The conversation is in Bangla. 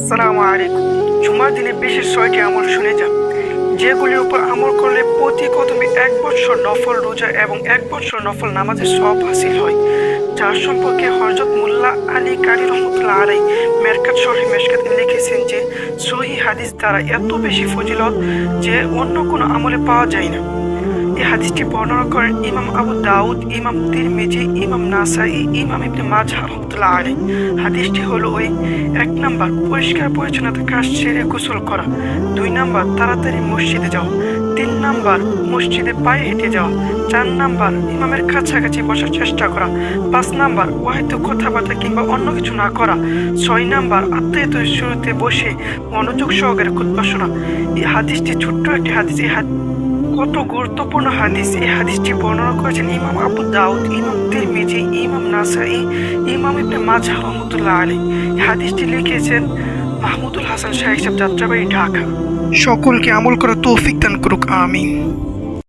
আসসালামু আলাইকুম। জুমার দিনে বিশেষ 6টি আমল শুনে যান, যেগুলির উপর আমল করলে প্রতি কদমে 1 বছর নফল রোজা এবং 1 বছর নফল নামাজের সওয়াব হাসিল হয়। যার সম্পর্কে হযরত মুল্লা আলী কারি রহমতুল্লাহ আলাইহি মেরকাত শরীফ মেশকাতে লিখেছেন যে, সহিহ হাদিস দ্বারা এত বেশি ফজিলত যে অন্য কোনো আমলে পাওয়া যায় না। এই হাদিসটি বর্ণনা করেন ইমাম আবু দাউদ, ইমাম তিরমিজি, ইমাম নাসাই, ইমাম ইবনে মাজাহ রাহমাতুল্লাহ আলাইহি। হাদিসটি হলো ওই: 1 নাম্বার, পরিষ্কার পরিচ্ছন্নতা কাজ সেরে গোসল করা; 2 নাম্বার, তাড়াতাড়ি মসজিদে যাওয়া; 3 নাম্বার, মসজিদে পায়ে হেঁটে যাওয়া; 4 নাম্বার, ইমামের কাছাকাছি বসার চেষ্টা করা; 5 নাম্বার, অহেতুক কথাবার্তা কিংবা অন্য কিছু না করা; 6 নাম্বার, আত্মীয়তার শুরুতে বসে মনোযোগ সহকারে খুতবা শোনা। এই হাদিসটি ছোট্ট একটি হাদিস, কত গুরুত্বপূর্ণ হাদিস! এই হাদিসটি বর্ণনা করেছেন ইমাম আবু দাউদ, ইমাম তিরমিজি, ইমাম নাসাই, ইমাম ইবনে মাজাহ রাহমাতুল্লাহ আলাইহি। এই হাদিসটি লিখেছেন মাহমুদুল হাসান শাহ সাহেব, যাত্রাবাড়ি, ঢাকা। সকলকে আমল করার তৌফিক দান করুক, আমিন।